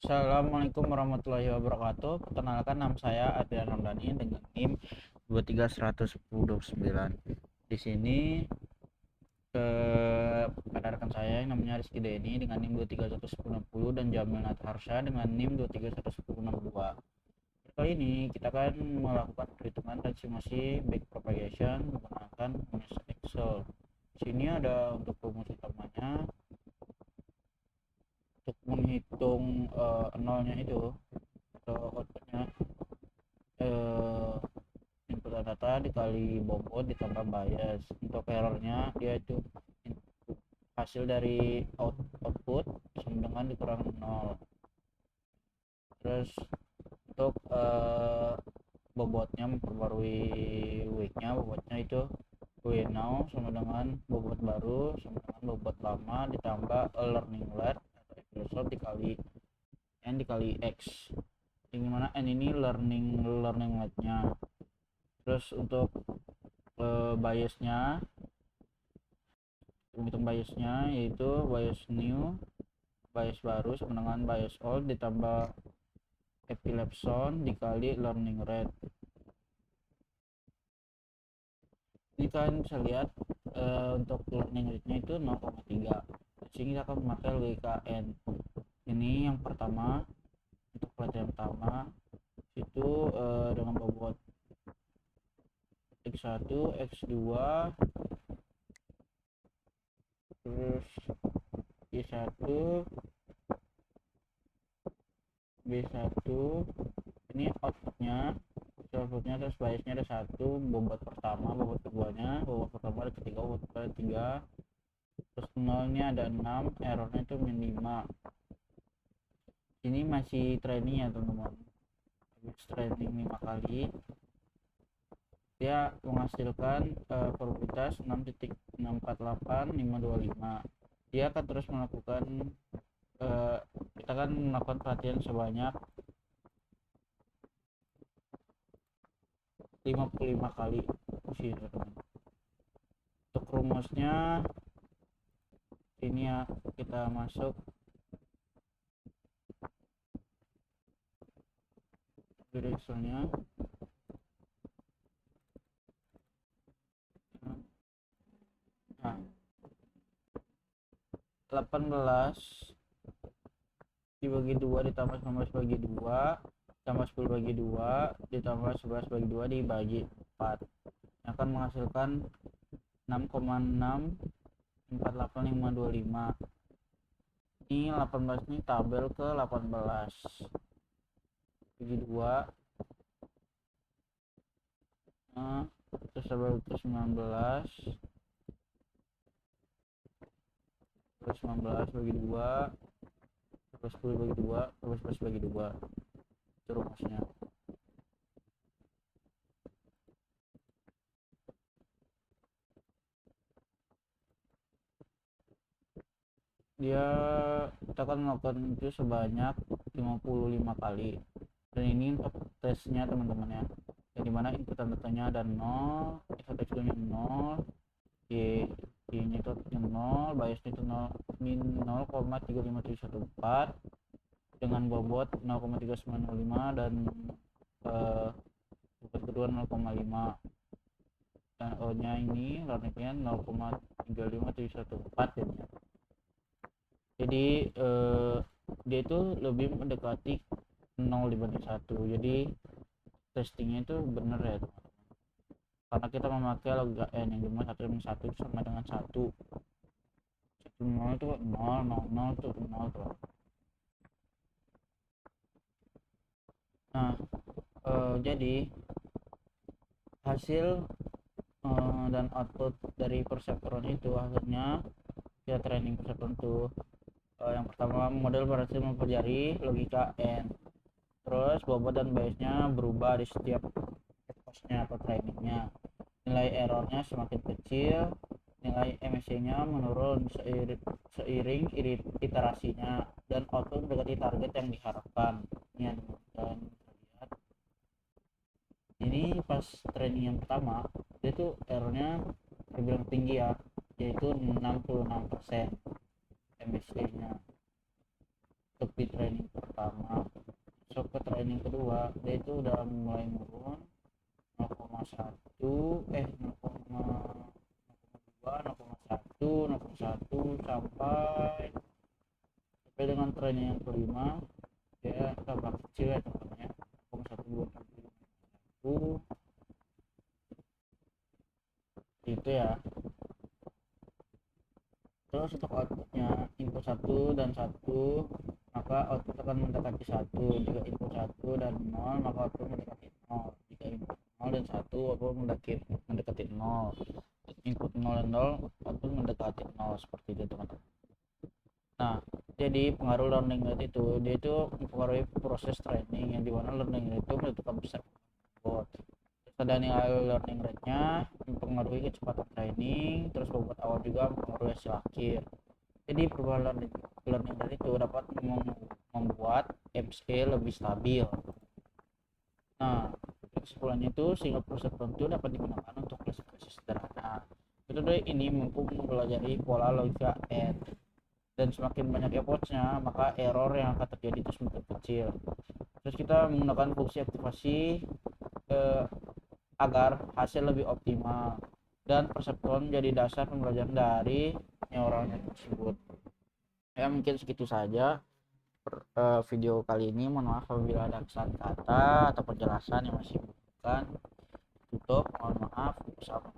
Assalamualaikum warahmatullahi wabarakatuh. Perkenalkan, nama saya Adrian Ramdhani dengan NIM 2311029. Di sini ada rekan saya yang namanya Rizky Deni dengan NIM 2311060 dan Jamil Natharsha dengan NIM 2311062. Kali ini kita akan melakukan perhitungan dan simulasi backpropagation menggunakan MS Excel. Di sini ada untuk rumus utamanya untuk menghitung nolnya itu atau outputnya, input data dikali bobot ditambah bias. Untuk errornya dia itu hasil dari output sama dengan dikurang 0. Terus untuk bobotnya memperbarui weeknya, bobotnya itu w now sama dengan bobot baru sama dengan bobot lama ditambah learning rate atau episode dikali n dikali x, yang mana n ini learning rate-nya. Terus untuk biasnya, menghitung biasnya yaitu bias new, bias baru sama dengan bias old ditambah epsilon dikali learning rate. Ini kalian bisa lihat untuk learning rate-nya itu 0,3. Sehingga kita akan memakai logika n. Ini yang pertama, untuk pelajaran pertama itu dengan bobot x1, x2, terus y1, b1. Ini outputnya terus biasnya ada satu, bobot pertama, bobot keduanya, bobot pertama ada ketiga, bobot ketiga, terus nolnya ada 6, errornya itu min 5. Ini masih training ya teman-teman, habis training 5 kali dia menghasilkan probabilitas 6.648525. Dia akan terus melakukan kita akan melakukan pelatihan sebanyak 55 kali di sini teman. Untuk rumusnya ini ya, kita masuk dari Excelnya. Nah, 18 dibagi 2 ditambah 19 bagi 2 tambah 10 bagi 2 ditambah 11 bagi 2 dibagi 4 yang akan menghasilkan 6,6488525. Ini 18 ini tabel ke 18 bagi 2, terus tabel ke 19, terus 19 bagi 2, terus 10 bagi 2, terus 11 bagi 2. Itu rumusnya. Dia kita akan melakukan itu sebanyak 55 kali, dan ini untuk tesnya teman-teman ya, yang dimana inputan datanya ada 0, x1 x2 nya 0, y nya itu 0, biasnya itu 0, min 0,35714 dengan bobot 0,3905 dan bobot kedua 0,5, dan O nya ini learningnya 0,35714 jadinya. Jadi dia itu lebih mendekati 0 dibanding 1. Jadi testingnya itu benar ya teman-teman, karena kita memakai logika n yang dimana 1 dengan 1 itu sama dengan 1. 0 itu 0, 0 itu 0 tuh. Nah, jadi hasil dan output dari perseptron itu hasilnya ya training perseptron itu yang pertama, model berhasil mempelajari logika n. Terus bobot dan biasnya berubah di setiap eposnya atau trainingnya. Nilai errornya semakin kecil, nilai MSC-nya menurun seiring iterasinya, dan output mendekati target yang diharapkan. Ini dan lihat ini pas training yang pertama dia tuh errornya terbilang tinggi ya, yaitu 66% MSC-nya. Untuk di training pertama. So ke training kedua dia itu udah mulai menurun 0,1 0,2 0,1 sampai dengan training yang kelima dia tambah kecil ya teman-teman ya, 0,12 itu ya. Terus untuk outputnya input 1 dan 1, maka output akan mendekati 1. Jika input 1 dan 0, maka output mendekati 0. Jika input 0 dan 1, output mendekati 0. Input 0 dan 0, output mendekati 0, seperti itu teman-teman. Nah, jadi pengaruh learning rate itu, dia itu mempengaruhi proses training, yang dimana learning rate itu menentukan besar bot. Dan nilai learning rate-nya mempengaruhi kecepatan training, terus bobot awal juga mempengaruhi hasil akhir. Jadi perubahan learning rate itu dapat membuat MCA lebih stabil. Nah, kesimpulannya itu sehingga proses tertentu dapat digunakan untuk klasifikasi sederhana. Metode ini mampu mempelajari pola logika AND, dan semakin banyak effortnya maka error yang akan terjadi itu semakin kecil. Terus kita menggunakan fungsi aktivasi agar hasil lebih optimal, dan perseptron menjadi dasar pembelajaran dari neural net tersebut. Ya mungkin segitu saja video kali ini. Mohon maaf apabila ada kesalahan kata atau penjelasan yang masih bukan tutup. Mohon maaf. Assalamualaikum.